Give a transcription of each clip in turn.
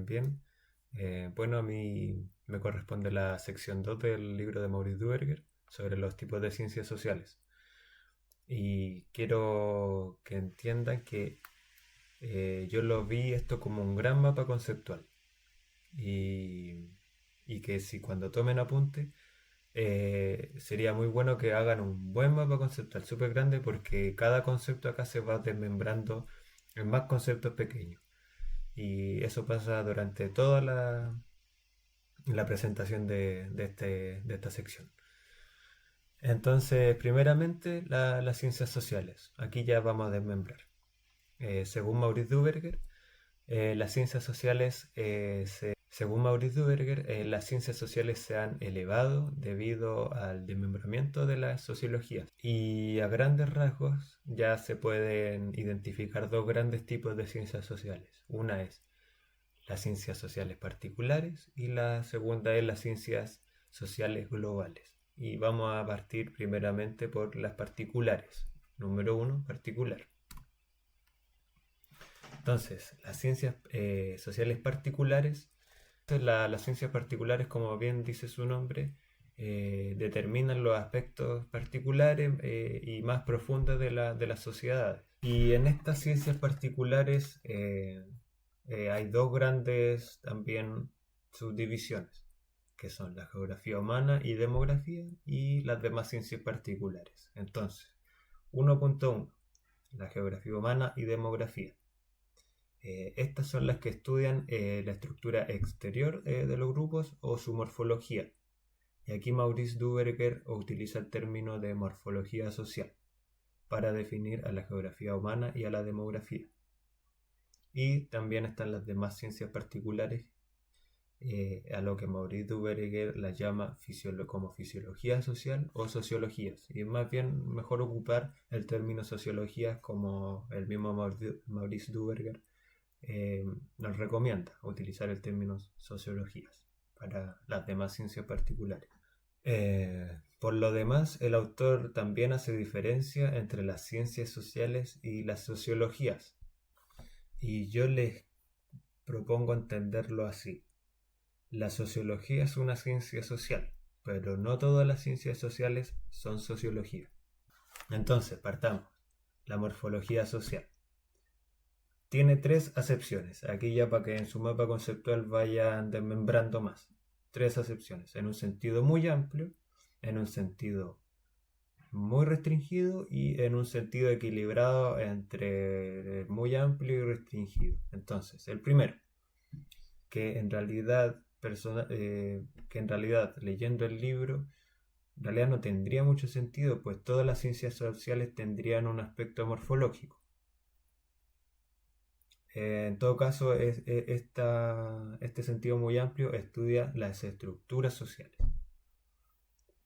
también. Bueno, a mí me corresponde la sección 2 del libro de Maurice Duerger sobre los tipos de ciencias sociales. Y quiero que entiendan que yo lo vi esto como un gran mapa conceptual. Y, y que si cuando tomen apunte, sería muy bueno que hagan un buen mapa conceptual súper grande porque cada concepto acá se va desmembrando en más conceptos pequeños. Y eso pasa durante toda la presentación de esta sección. Entonces, primeramente, las ciencias sociales. Aquí ya vamos a desmembrar. Según Maurice Duberger, las ciencias sociales, según Maurice Duberger, las ciencias sociales se han elevado debido al desmembramiento de las sociologías. Y a grandes rasgos ya se pueden identificar dos grandes tipos de ciencias sociales. Una es las ciencias sociales particulares y la segunda es las ciencias sociales globales. Y vamos a partir primeramente por las particulares. Número uno, particular. Entonces, las ciencias sociales particulares, las ciencias particulares, como bien dice su nombre, determinan los aspectos particulares y más profundos de las sociedades. Y en estas ciencias particulares hay dos grandes también subdivisiones, que son la geografía humana y demografía y las demás ciencias particulares. Entonces, 1.1, la geografía humana y demografía. Estas son las que estudian la estructura exterior de los grupos o su morfología. Y aquí Maurice Duberger utiliza el término de morfología social para definir a la geografía humana y a la demografía. Y también están las demás ciencias particulares, a lo que Maurice Duberger las llama como fisiología social o sociologías. Y es más bien mejor ocupar el término sociologías como el mismo Maurice Duberger nos recomienda utilizar el término sociologías para las demás ciencias particulares. Por lo demás, el autor también hace diferencia entre las ciencias sociales y las sociologías. Y yo les propongo entenderlo así. La sociología es una ciencia social, pero no todas las ciencias sociales son sociología. Entonces, partamos. La morfología social. Tiene tres acepciones. Aquí ya para que en su mapa conceptual vayan desmembrando más. Tres acepciones. En un sentido muy amplio, en un sentido muy restringido y en un sentido equilibrado entre muy amplio y restringido. Entonces, el primero, que en realidad, leyendo el libro, en realidad no tendría mucho sentido, pues todas las ciencias sociales tendrían un aspecto morfológico. En todo caso, este sentido muy amplio estudia las estructuras sociales.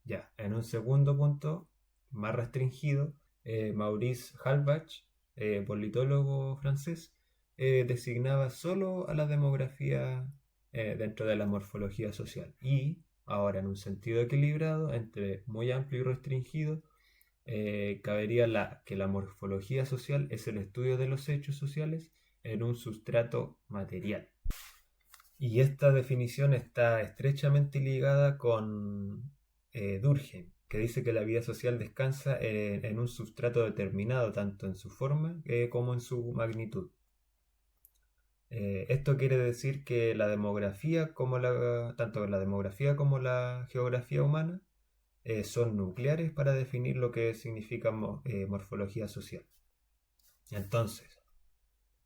Ya, en un segundo punto, más restringido, Maurice Halbach, politólogo francés, designaba solo a la demografía dentro de la morfología social. Y ahora, en un sentido equilibrado, entre muy amplio y restringido, cabería que la morfología social es el estudio de los hechos sociales en un sustrato material. Y esta definición está estrechamente ligada con Durkheim, que dice que la vida social descansa en un sustrato determinado, tanto en su forma como en su magnitud. Esto quiere decir que la demografía, tanto la demografía como la geografía humana, son nucleares para definir lo que significa morfología social. Entonces,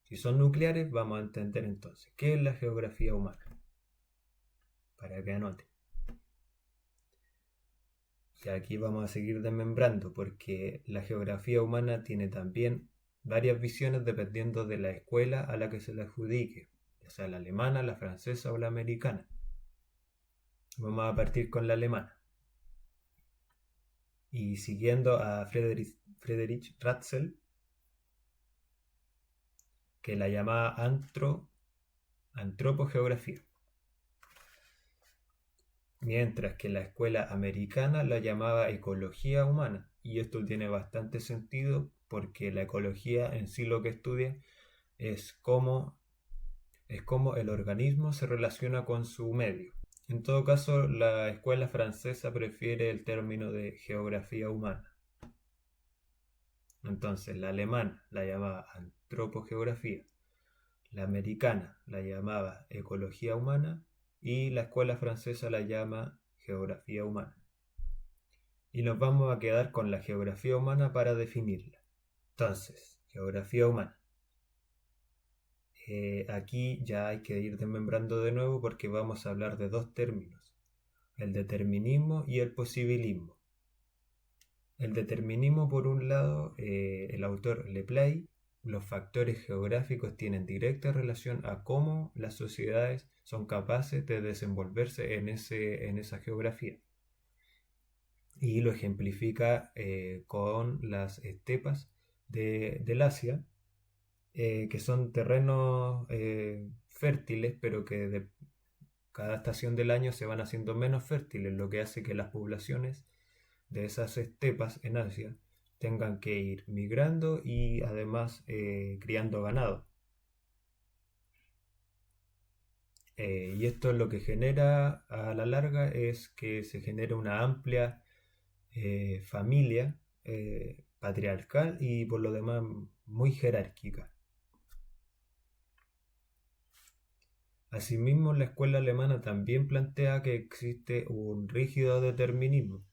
si son nucleares, vamos a entender entonces qué es la geografía humana, para que anoten. Y aquí vamos a seguir desmembrando porque la geografía humana tiene también varias visiones dependiendo de la escuela a la que se le adjudique, ya sea la alemana, la francesa o la americana. Vamos a partir con la alemana. Y siguiendo a Friedrich Ratzel, que la llamaba antropogeografía, mientras que la escuela americana la llamaba ecología humana. Y esto tiene bastante sentido porque la ecología en sí lo que estudia es cómo es cómo el organismo se relaciona con su medio. En todo caso, la escuela francesa prefiere el término de geografía humana. Entonces, la alemana la llamaba antropogeografía, la americana la llamaba ecología humana y la escuela francesa la llama geografía humana. Y nos vamos a quedar con la geografía humana para definirla. Entonces, geografía humana. Aquí ya hay que ir desmembrando de nuevo porque vamos a hablar de dos términos, el determinismo y el posibilismo. El determinismo, por un lado, el autor Leplay, los factores geográficos tienen directa relación a cómo las sociedades son capaces de desenvolverse en esa geografía. Y lo ejemplifica con las estepas del Asia, que son terrenos fértiles, pero que de cada estación del año se van haciendo menos fértiles, lo que hace que las poblaciones de esas estepas en Asia tengan que ir migrando y además criando ganado. Y esto lo que genera a la larga es que se genera una amplia familia patriarcal y por lo demás muy jerárquica. Asimismo, la escuela alemana también plantea que existe un rígido determinismo.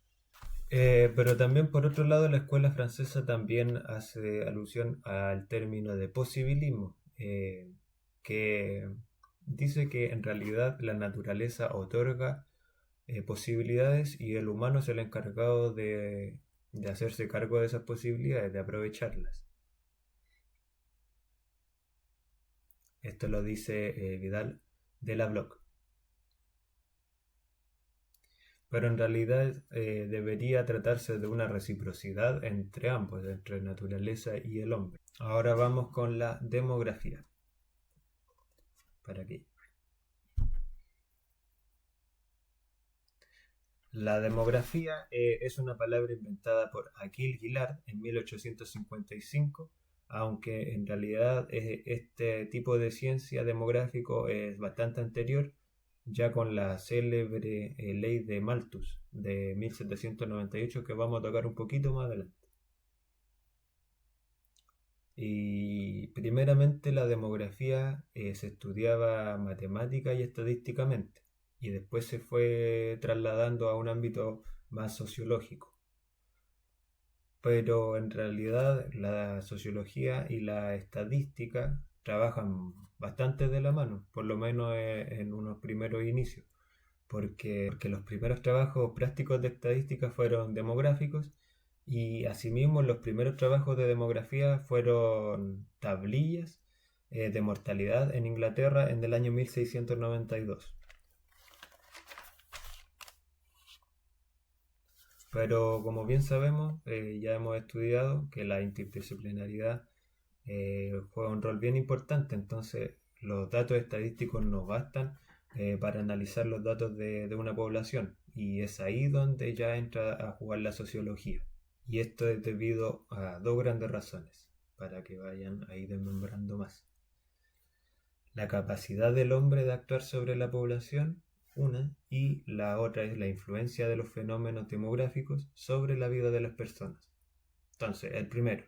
Pero también por otro lado la escuela francesa también hace alusión al término de posibilismo, que dice que en realidad la naturaleza otorga posibilidades y el humano es el encargado de hacerse cargo de esas posibilidades, de aprovecharlas. Esto lo dice Vidal de la Bloch. Pero en realidad debería tratarse de una reciprocidad entre ambos, entre naturaleza y el hombre. Ahora vamos con la demografía. ¿Para qué? La demografía es una palabra inventada por Achille Gillard en 1855, aunque en realidad este tipo de ciencia demográfico es bastante anterior, ya con la célebre ley de Malthus de 1798 que vamos a tocar un poquito más adelante. Y primeramente la demografía se estudiaba matemática y estadísticamente y después se fue trasladando a un ámbito más sociológico. Pero en realidad la sociología y la estadística trabajan bastante de la mano, por lo menos en unos primeros inicios, porque los primeros trabajos prácticos de estadística fueron demográficos y asimismo los primeros trabajos de demografía fueron tablillas de mortalidad en Inglaterra en el año 1692. Pero como bien sabemos, ya hemos estudiado que la interdisciplinaridad juega un rol bien importante, entonces los datos estadísticos no bastan para analizar los datos de una población y es ahí donde ya entra a jugar la sociología. Y esto es debido a dos grandes razones, para que vayan ahí desmembrando más. La capacidad del hombre de actuar sobre la población, una, y la otra es la influencia de los fenómenos demográficos sobre la vida de las personas. Entonces, el primero,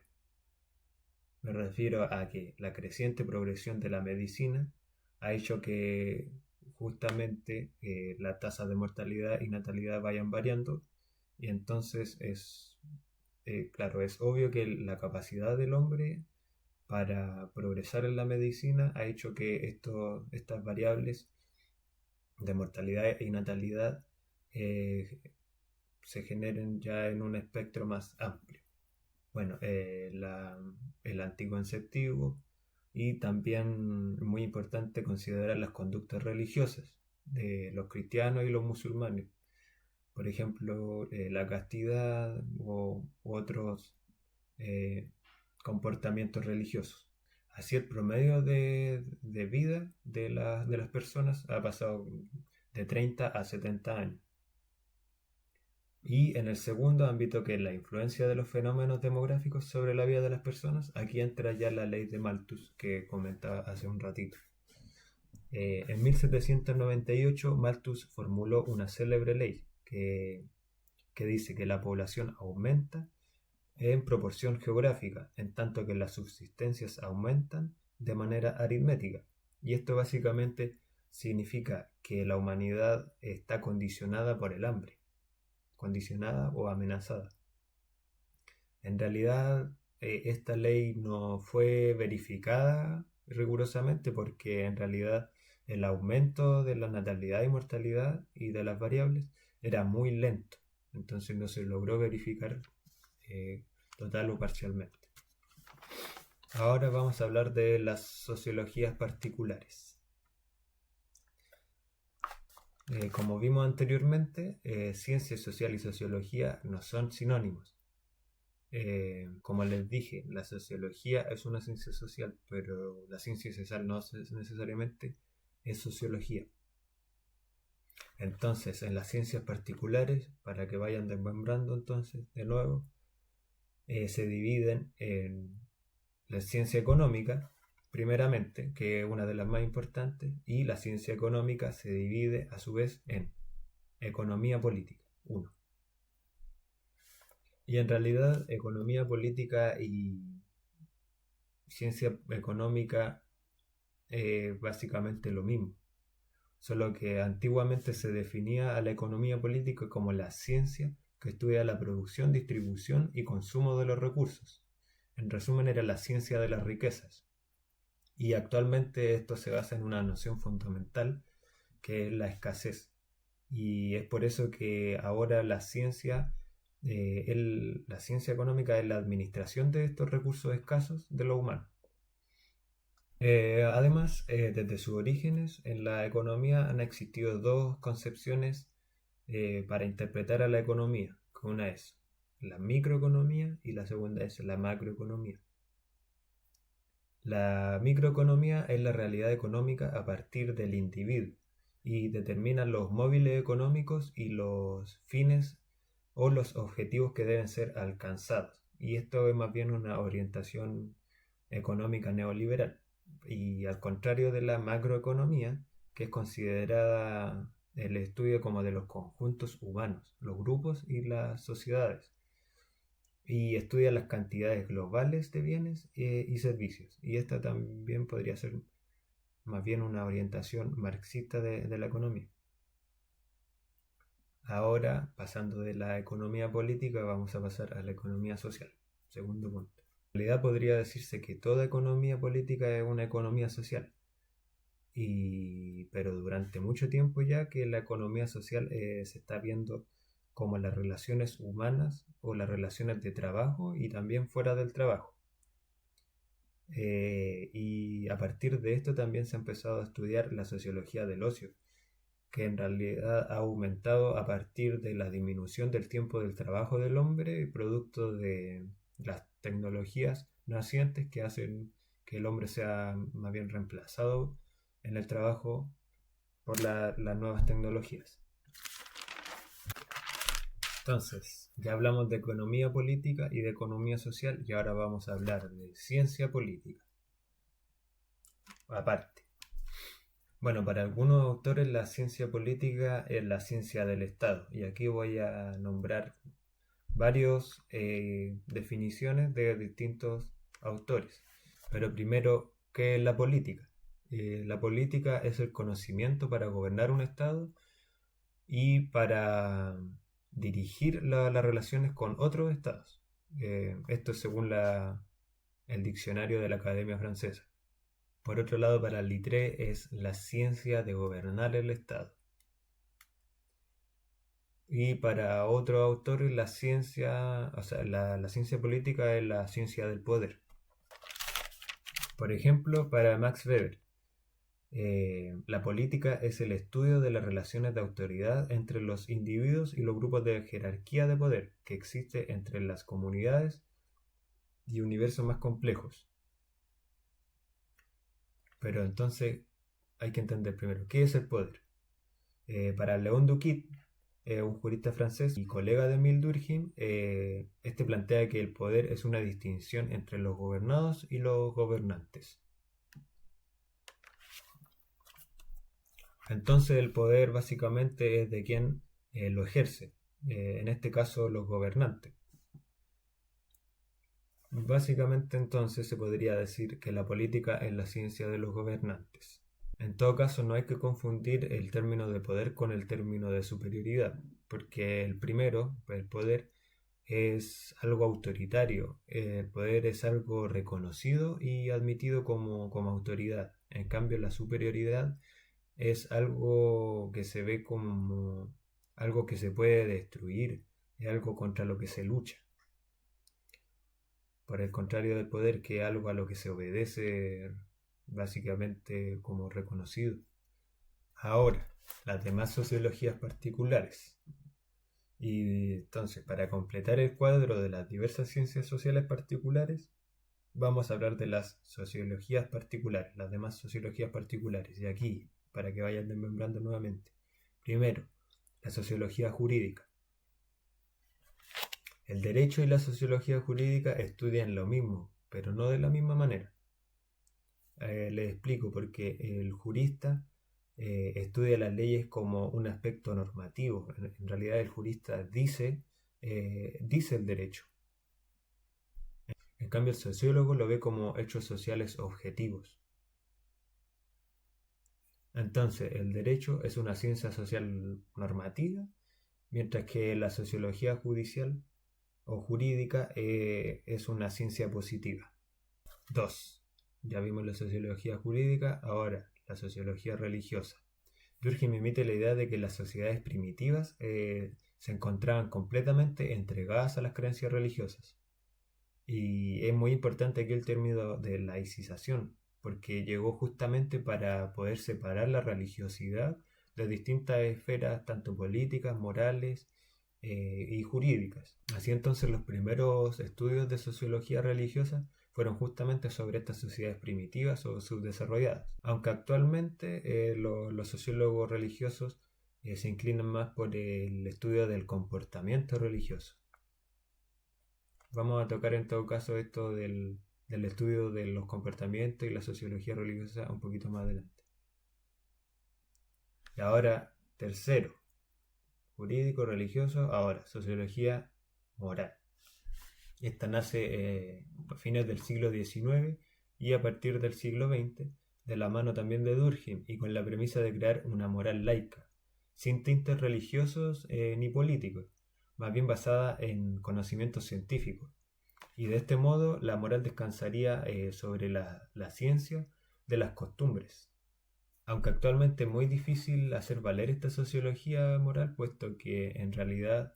me refiero a que la creciente progresión de la medicina ha hecho que justamente la tasa de mortalidad y natalidad vayan variando y entonces claro, es obvio que la capacidad del hombre para progresar en la medicina ha hecho que estas variables de mortalidad y natalidad se generen ya en un espectro más amplio. Bueno, el anticonceptivo y también muy importante considerar las conductas religiosas de los cristianos y los musulmanes. Por ejemplo, la castidad u otros comportamientos religiosos. Así el promedio de vida de las personas ha pasado de 30 a 70 años. Y en el segundo ámbito, que es la influencia de los fenómenos demográficos sobre la vida de las personas, aquí entra ya la ley de Malthus que comentaba hace un ratito. En 1798 Malthus formuló una célebre ley que dice que la población aumenta en proporción geográfica, en tanto que las subsistencias aumentan de manera aritmética. Y esto básicamente significa que la humanidad está condicionada por el hambre, condicionada o amenazada. En realidad, esta ley no fue verificada rigurosamente porque en realidad el aumento de la natalidad y mortalidad y de las variables era muy lento. Entonces no se logró verificar total o parcialmente. Ahora vamos a hablar de las sociologías particulares. Como vimos anteriormente, ciencia social y sociología no son sinónimos. Como les dije, la sociología es una ciencia social, pero la ciencia social no necesariamente es sociología. Entonces, en las ciencias particulares, para que vayan desmembrando entonces de nuevo, se dividen en la ciencia económica, primeramente, que es una de las más importantes, y la ciencia económica se divide a su vez en economía política, uno. Y en realidad, economía política y ciencia económica básicamente lo mismo, solo que antiguamente se definía a la economía política como la ciencia que estudia la producción, distribución y consumo de los recursos. En resumen, era la ciencia de las riquezas. Y actualmente esto se basa en una noción fundamental que es la escasez. Y es por eso que ahora la ciencia económica es la administración de estos recursos escasos de lo humano. Además, desde sus orígenes en la economía han existido dos concepciones para interpretar a la economía, que una es la microeconomía y la segunda es la macroeconomía. La microeconomía es la realidad económica a partir del individuo y determina los móviles económicos y los fines o los objetivos que deben ser alcanzados. Y esto es más bien una orientación económica neoliberal. Y al contrario de la macroeconomía, que es considerada el estudio como de los conjuntos humanos, los grupos y las sociedades, y estudia las cantidades globales de bienes y servicios. Y esta también podría ser más bien una orientación marxista de la economía. Ahora, pasando de la economía política, vamos a pasar a la economía social. Segundo punto. En realidad podría decirse que toda economía política es una economía social. Pero durante mucho tiempo ya que la economía social se está viendo como las relaciones humanas o las relaciones de trabajo y también fuera del trabajo. Y a partir de esto también se ha empezado a estudiar la sociología del ocio, que en realidad ha aumentado a partir de la disminución del tiempo del trabajo del hombre, producto de las tecnologías nacientes que hacen que el hombre sea más bien reemplazado en el trabajo por las nuevas tecnologías. Entonces, ya hablamos de economía política y de economía social y ahora vamos a hablar de ciencia política. Aparte. Bueno, para algunos autores la ciencia política es la ciencia del Estado y aquí voy a nombrar varias definiciones de distintos autores. Pero primero, ¿qué es la política? La política es el conocimiento para gobernar un Estado y para dirigir las relaciones con otros estados. Esto es según el diccionario de la Academia Francesa. Por otro lado, para Littré es la ciencia de gobernar el Estado. Y para otros autores la ciencia política es la ciencia del poder. Por ejemplo, para Max Weber, la política es el estudio de las relaciones de autoridad entre los individuos y los grupos de jerarquía de poder que existe entre las comunidades y universos más complejos. Pero entonces hay que entender primero, ¿qué es el poder? Para Léon Duquit, un jurista francés y colega de Émile Durkheim, este plantea que el poder es una distinción entre los gobernados y los gobernantes. Entonces el poder básicamente es de quien lo ejerce, en este caso los gobernantes. Básicamente entonces se podría decir que la política es la ciencia de los gobernantes. En todo caso no hay que confundir el término de poder con el término de superioridad, porque el primero, el poder, es algo autoritario, el poder es algo reconocido y admitido como autoridad. En cambio la superioridad es algo que se ve como algo que se puede destruir, es algo contra lo que se lucha. Por el contrario del poder, que es algo a lo que se obedece básicamente como reconocido. Ahora, las demás sociologías particulares. Y entonces, para completar el cuadro de las diversas ciencias sociales particulares, vamos a hablar de las sociologías particulares, las demás sociologías particulares. Y aquí, para que vayan desmembrando nuevamente. Primero, la sociología jurídica. El derecho y la sociología jurídica estudian lo mismo, pero no de la misma manera. Les explico, porque el jurista estudia las leyes como un aspecto normativo. En realidad el jurista dice el derecho. En cambio el sociólogo lo ve como hechos sociales objetivos. Entonces el derecho es una ciencia social normativa, mientras que la sociología judicial o jurídica es una ciencia positiva. 2. Ya vimos la sociología jurídica, ahora la sociología religiosa. Durkheim emite la idea de que las sociedades primitivas se encontraban completamente entregadas a las creencias religiosas. Y es muy importante aquí el término de laicización, porque llegó justamente para poder separar la religiosidad de distintas esferas, tanto políticas, morales y jurídicas. Así entonces los primeros estudios de sociología religiosa fueron justamente sobre estas sociedades primitivas o subdesarrolladas, aunque actualmente los sociólogos religiosos se inclinan más por el estudio del comportamiento religioso. Vamos a tocar en todo caso esto del estudio de los comportamientos y la sociología religiosa un poquito más adelante. Y ahora, tercero, jurídico, religioso, ahora, sociología moral. Esta nace a fines del siglo XIX y a partir del siglo XX, de la mano también de Durkheim y con la premisa de crear una moral laica, sin tintes religiosos ni políticos, más bien basada en conocimientos científicos. Y de este modo la moral descansaría sobre la ciencia de las costumbres. Aunque actualmente es muy difícil hacer valer esta sociología moral, puesto que en realidad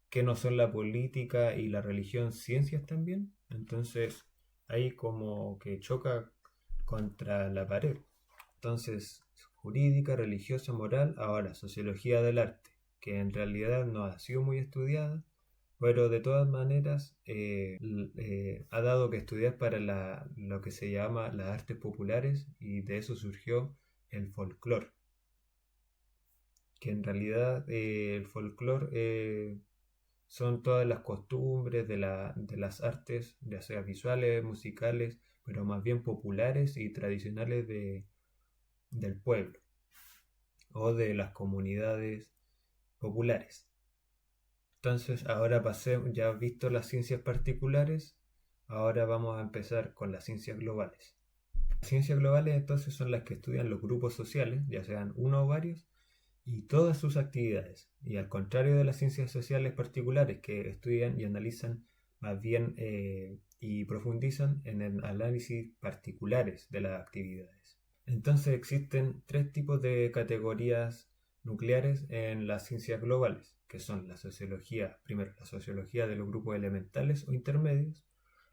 que no son la política y la religión ciencias también, entonces ahí como que choca contra la pared. Entonces, jurídica, religiosa, moral, ahora sociología del arte, que en realidad no ha sido muy estudiada, pero de todas maneras ha dado que estudiar para lo que se llama las artes populares, y de eso surgió el folclore, que en realidad el folclore son todas las costumbres de las artes, ya sea visuales, musicales, pero más bien populares y tradicionales del pueblo o de las comunidades populares. Entonces, ahora pasemos, ya visto las ciencias particulares, ahora vamos a empezar con las ciencias globales. Las ciencias globales entonces son las que estudian los grupos sociales, ya sean uno o varios, y todas sus actividades. Y al contrario de las ciencias sociales particulares, que estudian y analizan más bien y profundizan en el análisis particulares de las actividades. Entonces existen tres tipos de categorías nucleares en las ciencias globales, que son la sociología, primero la sociología de los grupos elementales o intermedios,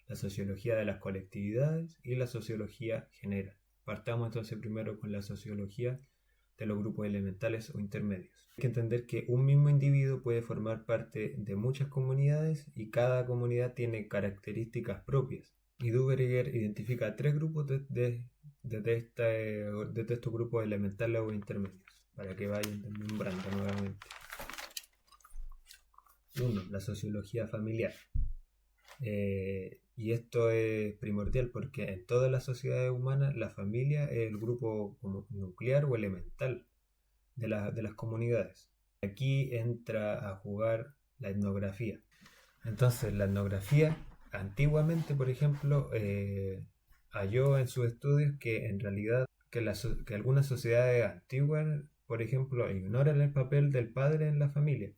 la sociología de las colectividades y la sociología general. Partamos entonces primero con la sociología de los grupos elementales o intermedios. Hay que entender que un mismo individuo puede formar parte de muchas comunidades y cada comunidad tiene características propias. Y Duverger identifica tres grupos de estos grupos elementales o intermedios, para que vayan desmembrando nuevamente. 1. La sociología familiar. Y esto es primordial porque en todas las sociedades humanas la familia es el grupo como nuclear o elemental de las comunidades. Aquí entra a jugar la etnografía. Entonces, la etnografía, antiguamente, por ejemplo, halló en sus estudios que en realidad que algunas sociedades antiguas, por ejemplo, ignoran el papel del padre en la familia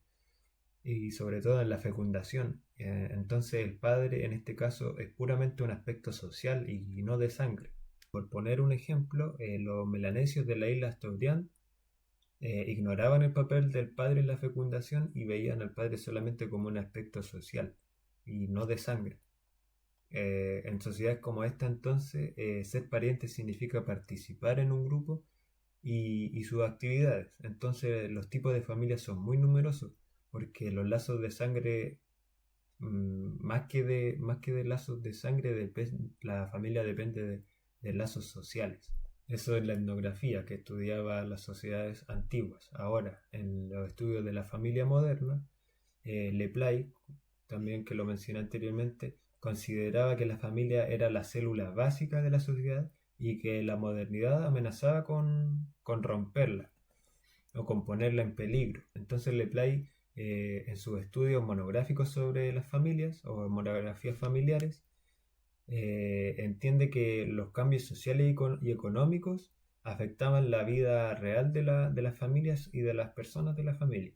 y sobre todo en la fecundación. Entonces, el padre en este caso es puramente un aspecto social y no de sangre. Por poner un ejemplo, los melanesios de la isla Asturias ignoraban el papel del padre en la fecundación y veían al padre solamente como un aspecto social y no de sangre. En sociedades como esta entonces, ser pariente significa participar en un grupo y sus actividades. Entonces los tipos de familias son muy numerosos porque los lazos de sangre, más que de lazos de sangre, la familia depende de lazos sociales. Eso es la etnografía que estudiaba las sociedades antiguas. Ahora, en los estudios de la familia moderna, Leplay, también que lo mencioné anteriormente, consideraba que la familia era la célula básica de la sociedad y que la modernidad amenazaba con romperla o con ponerla en peligro. Entonces Leplay, en sus estudios monográficos sobre las familias o monografías familiares, entiende que los cambios sociales y económicos afectaban la vida real de las familias y de las personas de la familia.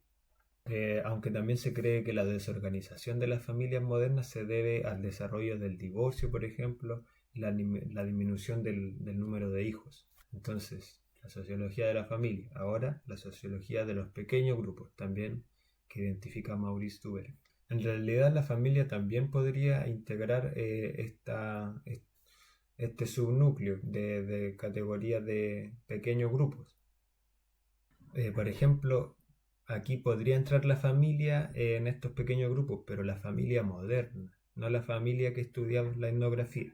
Aunque también se cree que la desorganización de las familias modernas se debe al desarrollo del divorcio, por ejemplo, y la disminución del número de hijos. Entonces, la sociología de la familia, ahora la sociología de los pequeños grupos, también que identifica Maurice Duber. En realidad la familia también podría integrar este subnúcleo de categorías de pequeños grupos. Por ejemplo, aquí podría entrar la familia en estos pequeños grupos, pero la familia moderna, no la familia que estudiamos la etnografía.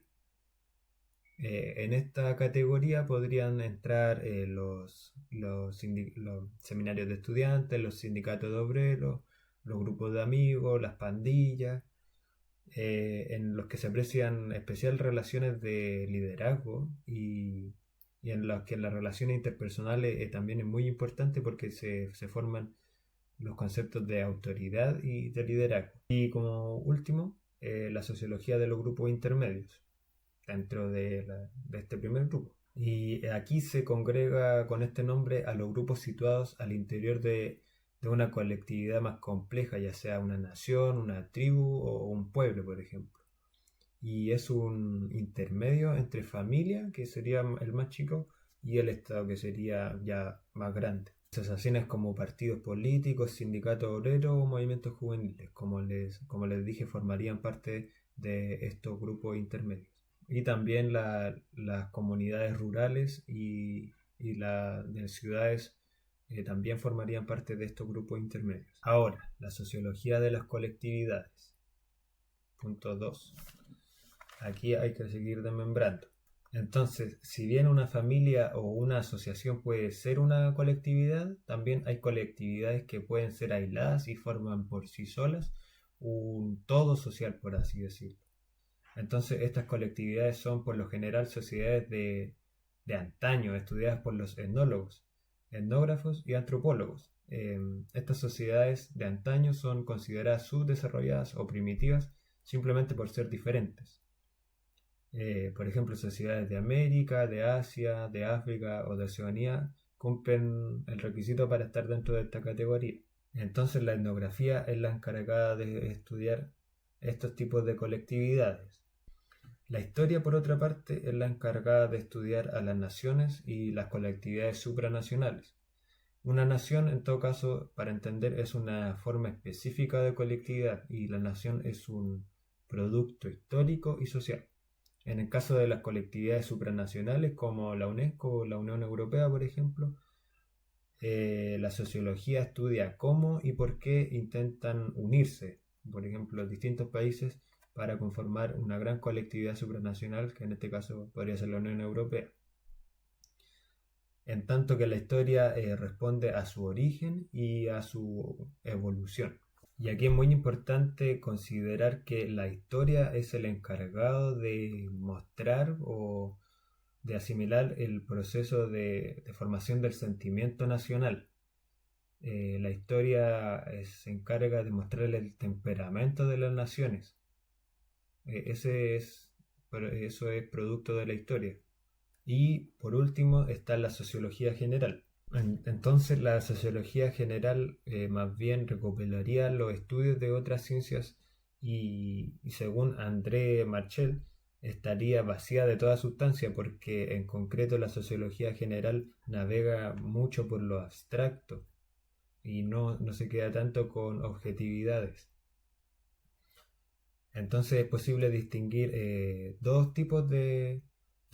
En esta categoría podrían entrar los seminarios de estudiantes, los sindicatos de obreros, los grupos de amigos, las pandillas, en los que se aprecian especial relaciones de liderazgo y en los que las relaciones interpersonales también es muy importante porque se forman los conceptos de autoridad y de liderazgo. Y como último, la sociología de los grupos intermedios dentro de este primer grupo. Y aquí se congrega con este nombre a los grupos situados al interior de una colectividad más compleja, ya sea una nación, una tribu o un pueblo, por ejemplo. Y es un intermedio entre familia, que sería el más chico, y el Estado, que sería ya más grande. Asociaciones como partidos políticos, sindicatos obreros o movimientos juveniles, como les dije, formarían parte de estos grupos intermedios. Y también las comunidades rurales y de ciudades también formarían parte de estos grupos intermedios. Ahora, la sociología de las colectividades. Punto 2. Aquí hay que seguir desmembrando. Entonces, si bien una familia o una asociación puede ser una colectividad, también hay colectividades que pueden ser aisladas y forman por sí solas un todo social, por así decirlo. Entonces, estas colectividades son por lo general sociedades de antaño, estudiadas por los etnólogos, etnógrafos y antropólogos. Estas sociedades de antaño son consideradas subdesarrolladas o primitivas simplemente por ser diferentes. Por ejemplo, sociedades de América, de Asia, de África o de Oceanía cumplen el requisito para estar dentro de esta categoría. Entonces, la etnografía es la encargada de estudiar estos tipos de colectividades. La historia, por otra parte, es la encargada de estudiar a las naciones y las colectividades supranacionales. Una nación, en todo caso, para entender, es una forma específica de colectividad y la nación es un producto histórico y social. En el caso de las colectividades supranacionales como la UNESCO o la Unión Europea, por ejemplo, la sociología estudia cómo y por qué intentan unirse, por ejemplo, distintos países para conformar una gran colectividad supranacional, que en este caso podría ser la Unión Europea. En tanto que la historia responde a su origen y a su evolución. Y aquí es muy importante considerar que la historia es el encargado de mostrar o de asimilar el proceso de formación del sentimiento nacional. La historia se encarga de mostrar el temperamento de las naciones. Eso es producto de la historia. Y por último está la sociología general. Entonces la sociología general más bien recopilaría los estudios de otras ciencias y según André Marchel estaría vacía de toda sustancia porque en concreto la sociología general navega mucho por lo abstracto y no se queda tanto con objetividades. Entonces es posible distinguir dos tipos de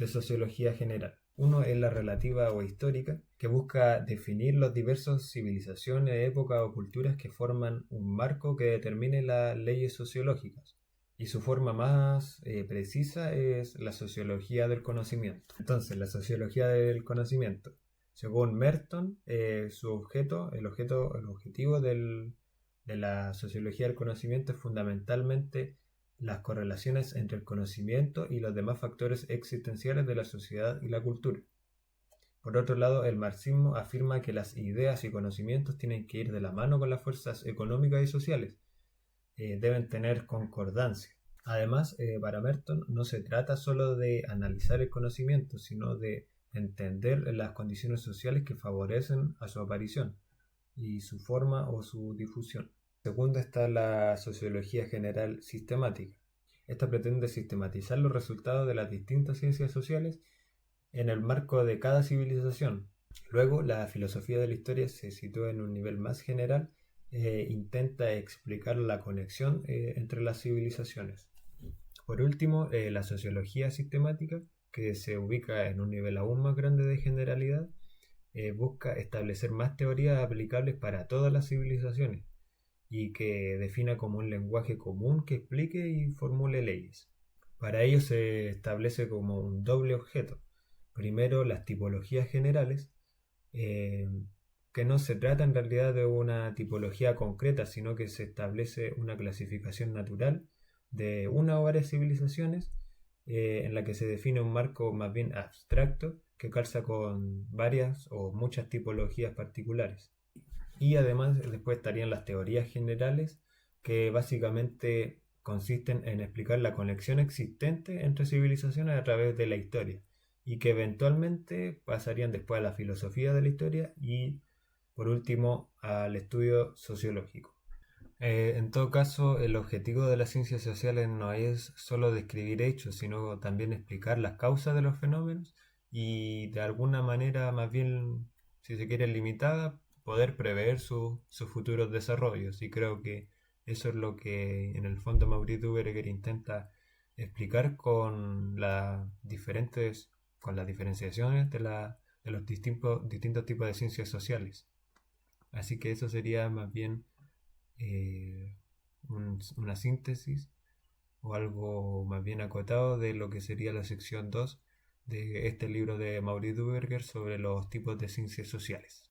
sociología general. Uno es la relativa o histórica, que busca definir las diversas civilizaciones, épocas o culturas que forman un marco que determine las leyes sociológicas. Y su forma más precisa es la sociología del conocimiento. Entonces, la sociología del conocimiento. Según Merton, el objetivo de la sociología del conocimiento es fundamentalmente las correlaciones entre el conocimiento y los demás factores existenciales de la sociedad y la cultura. Por otro lado, el marxismo afirma que las ideas y conocimientos tienen que ir de la mano con las fuerzas económicas y sociales, deben tener concordancia. Además, para Merton no se trata solo de analizar el conocimiento, sino de entender las condiciones sociales que favorecen a su aparición y su forma o su difusión. Segundo está la sociología general sistemática. Esta pretende sistematizar los resultados de las distintas ciencias sociales en el marco de cada civilización. Luego, la filosofía de la historia se sitúa en un nivel más general e intenta explicar la conexión entre las civilizaciones. Por último, la sociología sistemática, que se ubica en un nivel aún más grande de generalidad, busca establecer más teorías aplicables para todas las civilizaciones y que defina como un lenguaje común que explique y formule leyes. Para ello se establece como un doble objeto. Primero, las tipologías generales, eh, que no se trata en realidad de una tipología concreta, sino que se establece una clasificación natural de una o varias civilizaciones en la que se define un marco más bien abstracto que calza con varias o muchas tipologías particulares. Y además después estarían las teorías generales que básicamente consisten en explicar la conexión existente entre civilizaciones a través de la historia y que eventualmente pasarían después a la filosofía de la historia y por último al estudio sociológico. En todo caso, el objetivo de las ciencias sociales no es solo describir hechos, sino también explicar las causas de los fenómenos y de alguna manera más bien, si se quiere, limitada, poder prever sus futuros desarrollos. Y creo que eso es lo que en el fondo Maurice Duverger intenta explicar con las diferenciaciones de los distintos tipos de ciencias sociales. Así que eso sería más bien eh, una síntesis o algo más bien acotado de lo que sería la sección 2 de este libro de Maurice Duverger sobre los tipos de ciencias sociales.